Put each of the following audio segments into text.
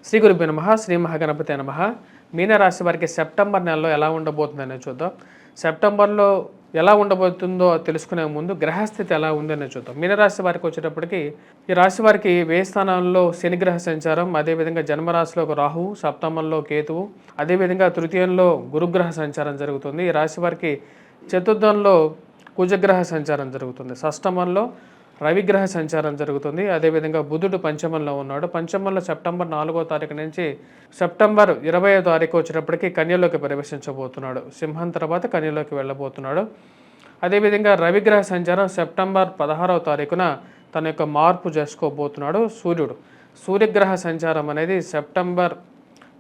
శ్రీ గురుభ్యో నమః. శ్రీ మహాగణపతే నమః. మీనరాశి వారికి సెప్టెంబర్ నెలలో ఎలా ఉండబోతుందనే చూద్దాం. సెప్టెంబర్లో ఎలా ఉండబోతుందో తెలుసుకునే ముందు గ్రహస్థితి ఎలా ఉందనే చూద్దాం. మీనరాశి వారికి వచ్చేటప్పటికి ఈ రాశి వారికి వ్యయ స్థానాల్లో శనిగ్రహ సంచారం, అదేవిధంగా జన్మరాశిలో ఒక రాహువు, సప్తమంలో కేతువు, అదేవిధంగా తృతీయంలో గురుగ్రహ సంచారం జరుగుతుంది. ఈ రాశి వారికి చతుర్థంలో కుజగ్రహ సంచారం జరుగుతుంది. షష్టమంలో రవిగ్రహ సంచారం జరుగుతుంది. అదేవిధంగా బుధుడు పంచమంలో ఉన్నాడు. పంచమంలో సెప్టెంబర్ 4వ తారీఖు నుంచి సెప్టెంబర్ 20వ తారీఖు వచ్చినప్పటికీ కన్యలోకి ప్రవేశించబోతున్నాడు. సింహం తర్వాత కన్యలోకి వెళ్ళబోతున్నాడు. అదేవిధంగా రవిగ్రహ సంచారం సెప్టెంబర్ 16వ తారీఖున తన యొక్క మార్పు చేసుకోబోతున్నాడు. సూర్యగ్రహ సంచారం అనేది సెప్టెంబర్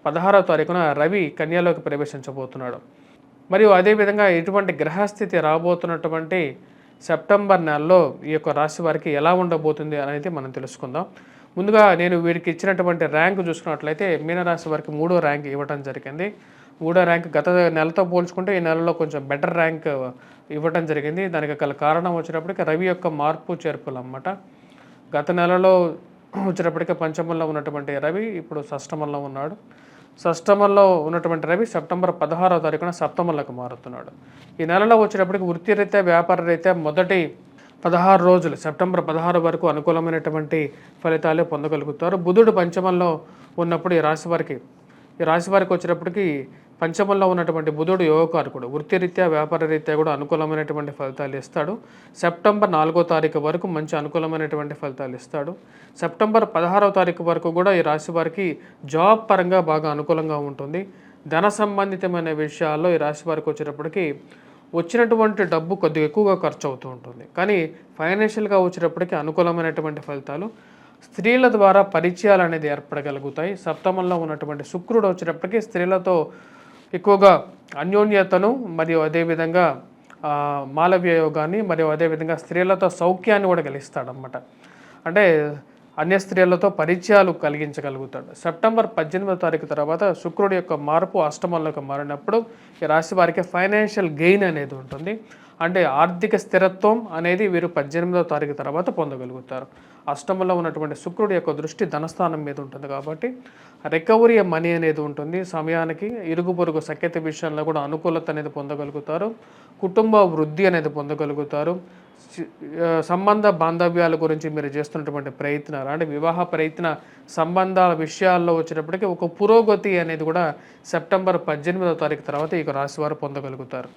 16వ తారీఖున రవి కన్యలోకి ప్రవేశించబోతున్నాడు. మరియు అదేవిధంగా ఇటువంటి గ్రహస్థితి రాబోతున్నటువంటి సెప్టెంబర్ నెలలో ఈ యొక్క రాశి వారికి ఎలా ఉండబోతుంది అనేది మనం తెలుసుకుందాం. ముందుగా నేను వీరికి ఇచ్చినటువంటి ర్యాంక్ చూసుకున్నట్లయితే మీనరాశి వారికి 3వ ర్యాంక్ ఇవ్వడం జరిగింది. 3వ ర్యాంక్ గత నెలతో పోల్చుకుంటే ఈ నెలలో కొంచెం బెటర్ ర్యాంక్ ఇవ్వడం జరిగింది. దానికి గల కారణం వచ్చినప్పటికీ రవి యొక్క మార్పు చేర్పులు అన్నమాట. గత నెలలో వచ్చినప్పటికీ పంచమంలో ఉన్నటువంటి రవి ఇప్పుడు షష్టమంలో ఉన్నాడు. షష్టమంలో ఉన్నటువంటి రవి సెప్టెంబర్ 16వ తారీఖున సప్తమంలోకి మారుతున్నాడు. ఈ నెలలో వచ్చేటప్పటికి వృత్తిరీత్యా వ్యాపార రీత్యా మొదటి 16 రోజులు సెప్టెంబర్ 16 వరకు అనుకూలమైనటువంటి ఫలితాలే పొందగలుగుతారు. బుధుడు పంచమంలో ఉన్నప్పుడు ఈ రాశి వారికి వచ్చేటప్పటికి పంచమంలో ఉన్నటువంటి బుధుడు యోగకారకుడు. వృత్తిరీత్యా వ్యాపార రీత్యా కూడా అనుకూలమైనటువంటి ఫలితాలు ఇస్తాడు. సెప్టెంబర్ 4వ తారీఖు వరకు మంచి అనుకూలమైనటువంటి ఫలితాలు ఇస్తాడు. సెప్టెంబర్ 16వ తారీఖు వరకు కూడా ఈ రాశి వారికి జాబ్ పరంగా బాగా అనుకూలంగా ఉంటుంది. ధన సంబంధితమైన విషయాల్లో ఈ రాశి వారికి వచ్చేటప్పటికి వచ్చినటువంటి డబ్బు కొద్దిగా ఎక్కువగా ఖర్చు అవుతూ ఉంటుంది. కానీ ఫైనాన్షియల్గా వచ్చేటప్పటికి అనుకూలమైనటువంటి ఫలితాలు, స్త్రీల ద్వారా పరిచయాలు అనేది ఏర్పడగలుగుతాయి. సప్తమంలో ఉన్నటువంటి శుక్రుడు వచ్చేటప్పటికి స్త్రీలతో ఎక్కువగా అన్యోన్యతను మరియు అదేవిధంగా మాలవ్య యోగాన్ని మరియు అదేవిధంగా స్త్రీలతో సౌఖ్యాన్ని కూడా కలిగిస్తాడనమాట. అంటే అన్య స్త్రీలతో పరిచయాలు కలిగించగలుగుతాడు. సెప్టెంబర్ 18వ తారీఖు తర్వాత శుక్రుడి యొక్క మార్పు అష్టమంలోకి మారినప్పుడు ఈ రాశి వారికి ఫైనాన్షియల్ గెయిన్ అనేది ఉంటుంది. అంటే ఆర్థిక స్థిరత్వం అనేది వీరు 18వ తారీఖు తర్వాత పొందగలుగుతారు. అష్టమంలో ఉన్నటువంటి శుక్రుడి యొక్క దృష్టి ధనస్థానం మీద ఉంటుంది కాబట్టి రికవరీ మనీ అనేది ఉంటుంది. సమయానికి ఇరుగు పొరుగు సఖ్యత విషయంలో కూడా అనుకూలత అనేది పొందగలుగుతారు. కుటుంబ వృద్ధి అనేది పొందగలుగుతారు. సంబంధ బాంధవ్యాల గురించి మీరు చేస్తున్నటువంటి ప్రయత్నాలు అంటే వివాహ ప్రయత్న సంబంధాల విషయాల్లో వచ్చేటప్పటికి ఒక పురోగతి అనేది కూడా సెప్టెంబర్ 18వ తారీఖు తర్వాత ఈ రాశి వారు పొందగలుగుతారు.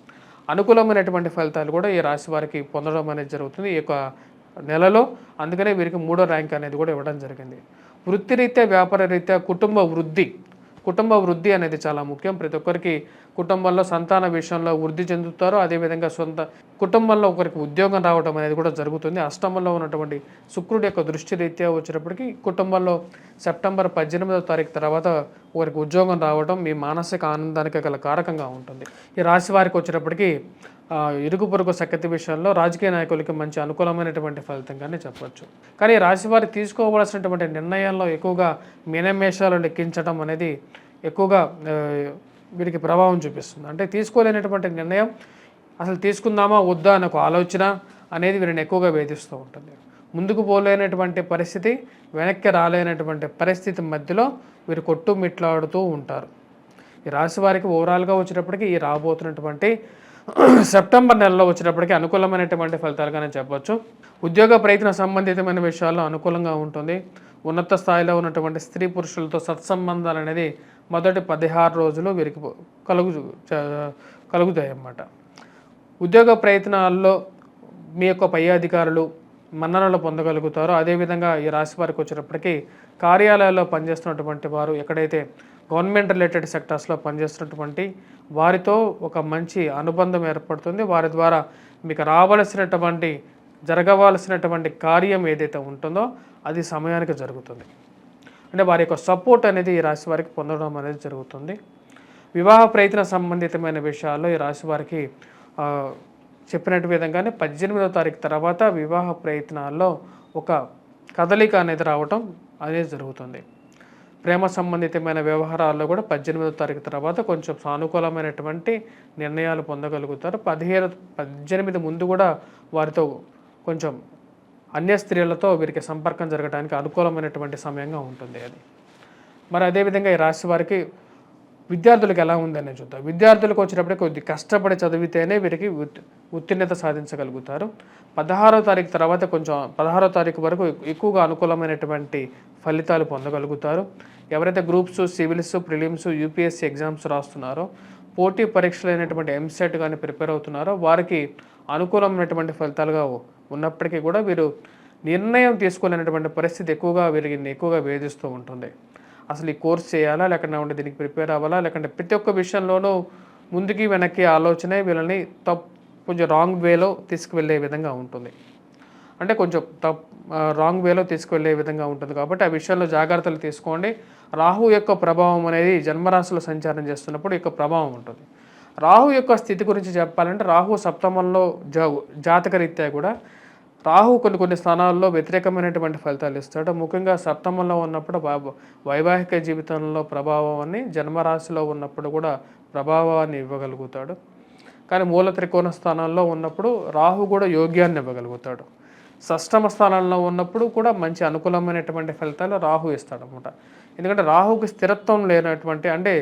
అనుకూలమైనటువంటి ఫలితాలు కూడా ఈ రాశి వారికి పొందడం అనేది జరుగుతుంది ఈ యొక్క నెలలో. అందుకనే వీరికి 3వ ర్యాంక్ అనేది కూడా ఇవ్వడం జరిగింది. వృత్తిరీత్యా వ్యాపార రీత్యా కుటుంబ వృద్ధి అనేది చాలా ముఖ్యం. ప్రతి ఒక్కరికి కుటుంబంలో సంతాన విషయంలో వృద్ధి చెందుతారు. అదేవిధంగా సొంత కుటుంబంలో ఒకరికి ఉద్యోగం రావడం అనేది కూడా జరుగుతుంది. అష్టమంలో ఉన్నటువంటి శుక్రుడి యొక్క దృష్టి రీత్యా వచ్చేటప్పటికి కుటుంబంలో సెప్టెంబర్ 18వ తారీఖు తర్వాత ఒకరికి ఉద్యోగం రావడం మీ మానసిక ఆనందానికి గల కారకంగా ఉంటుంది. ఈ రాశి వారికి వచ్చేటప్పటికి ఇరుగు పొరుగు సఖ్యత విషయంలో రాజకీయ నాయకులకి మంచి అనుకూలమైనటువంటి ఫలితంగానే చెప్పవచ్చు. కానీ రాశి వారు తీసుకోవాల్సినటువంటి నిర్ణయాల్లో ఎక్కువగా మీనమేషాలు లెక్కించడం అనేది ఎక్కువగా వీరికి ప్రభావం చూపిస్తుంది. అంటే తీసుకోలేనటువంటి నిర్ణయం అసలు తీసుకుందామా వద్దా అనే ఒక ఆలోచన అనేది వీరిని ఎక్కువగా వేధిస్తూ ఉంటుంది. ముందుకు పోలేనటువంటి పరిస్థితి, వెనక్కి రాలేనటువంటి పరిస్థితి మధ్యలో వీరు కొట్టుమిట్లాడుతూ ఉంటారు. ఈ రాశి వారికి ఓవరాల్గా వచ్చేటప్పటికి ఈ రాబోతున్నటువంటి సెప్టెంబర్ నెలలో వచ్చేటప్పటికి అనుకూలమైనటువంటి ఫలితాలుగానే చెప్పవచ్చు. ఉద్యోగ ప్రయత్న సంబంధితమైన విషయాల్లో అనుకూలంగా ఉంటుంది. ఉన్నత స్థాయిలో ఉన్నటువంటి స్త్రీ పురుషులతో సత్సంబంధాలు అనేది మొదటి 16 రోజులు వీరికి కలుగుతాయి అన్నమాట. ఉద్యోగ ప్రయత్నాల్లో మీ యొక్క పై అధికారులు మన్ననలు పొందగలుగుతారో అదేవిధంగా ఈ రాశి వారికి వచ్చేటప్పటికి కార్యాలయాల్లో పనిచేస్తున్నటువంటి వారు ఎక్కడైతే గవర్నమెంట్ రిలేటెడ్ సెక్టార్స్లో పనిచేస్తున్నటువంటి వారితో ఒక మంచి అనుబంధం ఏర్పడుతుంది. వారి ద్వారా మీకు జరగవలసినటువంటి కార్యం ఏదైతే ఉంటుందో అది సమయానికి జరుగుతుంది. అంటే వారి యొక్క సపోర్ట్ అనేది ఈ రాశి వారికి పొందడం అనేది జరుగుతుంది. వివాహ ప్రయత్న సంబంధితమైన విషయాల్లో ఈ రాశి వారికి చెప్పినట్టు విధంగానే 18వ తారీఖు తర్వాత వివాహ ప్రయత్నాల్లో ఒక కదలిక అనేది రావటం అనేది జరుగుతుంది. ప్రేమ సంబంధితమైన వ్యవహారాల్లో కూడా 18వ తారీఖు తర్వాత కొంచెం సానుకూలమైనటువంటి నిర్ణయాలు పొందగలుగుతారు. 18 ముందు కూడా వారితో కొంచెం అన్య స్త్రీలతో వీరికి సంపర్కం జరగడానికి అనుకూలమైనటువంటి సమయంగా ఉంటుంది. అది మరి అదేవిధంగా ఈ రాశి వారికి విద్యార్థులకు ఎలా ఉందని చూద్దాం. విద్యార్థులకు వచ్చేటప్పటికి కొద్ది కష్టపడి చదివితేనే వీరికి ఉత్తీర్ణత సాధించగలుగుతారు. 16వ తారీఖు తర్వాత కొంచెం 16వ తారీఖు వరకు ఎక్కువగా అనుకూలమైనటువంటి ఫలితాలు పొందగలుగుతారు. ఎవరైతే groups, civils, prelims, UPSC exams రాస్తున్నారో, పోటీ పరీక్షలైనటువంటి ఎంసెట్ కానీ ప్రిపేర్ అవుతున్నారో వారికి అనుకూలమైనటువంటి ఫలితాలుగా ఉన్నప్పటికీ కూడా వీరు నిర్ణయం తీసుకోలేనటువంటి పరిస్థితి వీరిని ఎక్కువగా వేధిస్తూ ఉంటుంది. అసలు ఈ కోర్స్ చేయాలా, లేకుండా దీనికి ప్రిపేర్ అవ్వాలా, లేకుంటే ప్రతి ఒక్క విషయంలోనూ ముందుకి వెనక్కి ఆలోచనే వీళ్ళని కొంచెం రాంగ్ వేలో తీసుకువెళ్ళే విధంగా ఉంటుంది. అంటే కొంచెం రాంగ్ వేలో తీసుకువెళ్ళే విధంగా ఉంటుంది. కాబట్టి ఆ విషయంలో జాగ్రత్తలు తీసుకోండి. రాహు యొక్క ప్రభావం అనేది జన్మరాశిలో సంచారం చేస్తున్నప్పుడు యొక్క ప్రభావం ఉంటుంది. రాహు యొక్క స్థితి గురించి చెప్పాలంటే రాహు సప్తమంలో జాతకరీత్యా కూడా రాహు కొన్ని స్థానాల్లో వ్యతిరేకమైనటువంటి ఫలితాలు ఇస్తాడు. ముఖ్యంగా సప్తమంలో ఉన్నప్పుడు వైవాహిక జీవితంలో ప్రభావాన్ని, జన్మరాశిలో ఉన్నప్పుడు కూడా ప్రభావాన్ని ఇవ్వగలుగుతాడు. కానీ మూల త్రికోణ స్థానంలో ఉన్నప్పుడు రాహు కూడా యోగ్యాన్ని ఇవ్వగలుగుతాడు. షష్టమ స్థానంలో ఉన్నప్పుడు కూడా మంచి అనుకూలమైనటువంటి ఫలితాలు రాహు ఇస్తాడు అనమాట. ఎందుకంటే రాహుకి స్థిరత్వం లేనటువంటి అంటే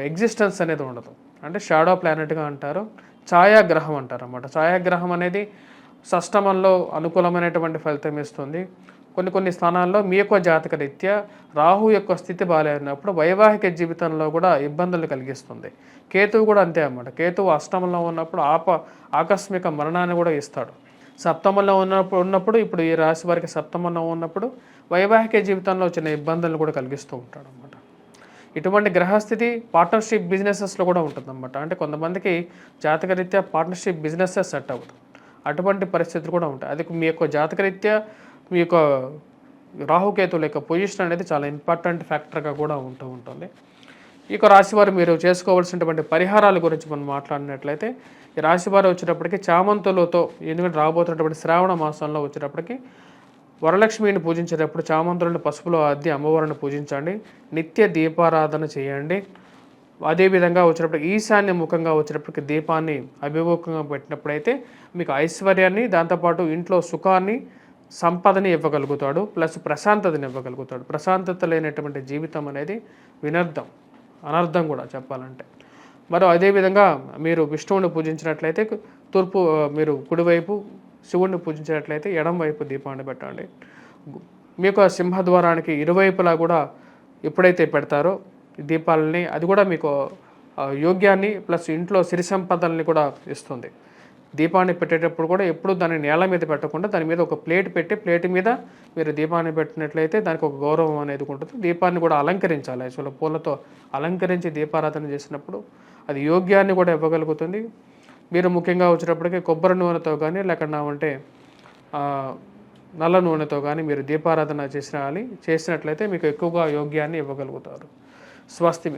ఎగ్జిస్టెన్స్ అనేది ఉండదు. అంటే షాడో ప్లానెట్గా అంటారు, ఛాయాగ్రహం అంటారు అన్నమాట. ఛాయాగ్రహం అనేది షష్టమంలో అనుకూలమైనటువంటి ఫలితం ఇస్తుంది. కొన్ని స్థానాల్లో మీ యొక్క జాతక రీత్యా రాహు యొక్క స్థితి బాగాలేనప్పుడు వైవాహిక జీవితంలో కూడా ఇబ్బందులు కలిగిస్తుంది. కేతువు కూడా అంతే అన్నమాట. కేతువు అష్టమంలో ఉన్నప్పుడు ఆకస్మిక మరణాన్ని కూడా ఇస్తాడు. సప్తమంలో ఉన్నప్పుడు ఇప్పుడు ఈ రాశి వారికి సప్తమంలో ఉన్నప్పుడు వైవాహిక జీవితంలో చిన్న ఇబ్బందులను కూడా కలిగిస్తూ ఉంటాడు అన్నమాట. ఇటువంటి గ్రహస్థితి పార్ట్నర్షిప్ బిజినెసెస్లో కూడా ఉంటుందన్నమాట. అంటే కొంతమందికి జాతకరీత్యా పార్ట్నర్షిప్ బిజినెసెస్ సెట్ అవ్వదు. అటువంటి పరిస్థితులు కూడా ఉంటాయి. అది మీ యొక్క జాతకరీత్యా మీ యొక్క రాహుకేతువుల యొక్క పొజిషన్ అనేది చాలా ఇంపార్టెంట్ ఫ్యాక్టర్గా కూడా ఉంటుంది. ఈ యొక్క రాశివారు మీరు చేసుకోవాల్సినటువంటి పరిహారాల గురించి మనం మాట్లాడినట్లయితే, ఈ రాశివారు వచ్చేటప్పటికి చామంతులతో, ఎందుకంటే రాబోతున్నటువంటి శ్రావణ మాసంలో వచ్చేటప్పటికి వరలక్ష్మిని పూజించేటప్పుడు చామంతులను పసుపులో అద్ది అమ్మవారిని పూజించండి. నిత్య దీపారాధన చేయండి. అదేవిధంగా వచ్చేటప్పటికి ఈశాన్య ముఖంగా వచ్చేటప్పటికి దీపాన్ని అభిముఖంగా పెట్టినప్పుడైతే మీకు ఐశ్వర్యాన్ని, దాంతోపాటు ఇంట్లో సుఖాన్ని, సంపదని ఇవ్వగలుగుతాడు. ప్లస్ ప్రశాంతతని ఇవ్వగలుగుతాడు. ప్రశాంతత లేనటువంటి జీవితం అనేది అనర్థం కూడా చెప్పాలంటే. మరో అదేవిధంగా మీరు విష్ణువుని పూజించినట్లయితే మీరు కుడివైపు, శివుడిని పూజించినట్లయితే ఎడం వైపు దీపాన్ని పెట్టండి. మీ యొక్క సింహద్వారానికి ఇరువైపులా కూడా ఎప్పుడైతే పెడతారో దీపాలని, అది కూడా మీకు యోగ్యాన్ని ప్లస్ ఇంట్లో సిరి సంపదల్ని కూడా ఇస్తుంది. దీపాన్ని పెట్టేటప్పుడు కూడా ఎప్పుడు దాన్ని నేల మీద పెట్టకుండా దాని మీద ఒక ప్లేట్ పెట్టి, ప్లేట్ మీద మీరు దీపాన్ని పెట్టినట్లయితే దానికి ఒక గౌరవం అనేది ఉంటుంది. దీపాన్ని కూడా అలంకరించాలి. యాక్చువల్గా పూలతో అలంకరించి దీపారాధన చేసినప్పుడు అది యోగ్యాన్ని కూడా ఇవ్వగలుగుతుంది. మీరు ముఖ్యంగా వచ్చేటప్పటికి కొబ్బరి నూనెతో కానీ, లేకుండా అంటే నల్ల నూనెతో కానీ మీరు దీపారాధన చేసినట్లయితే మీకు ఎక్కువగా యోగ్యాన్ని ఇవ్వగలుగుతారు. స్వస్తి.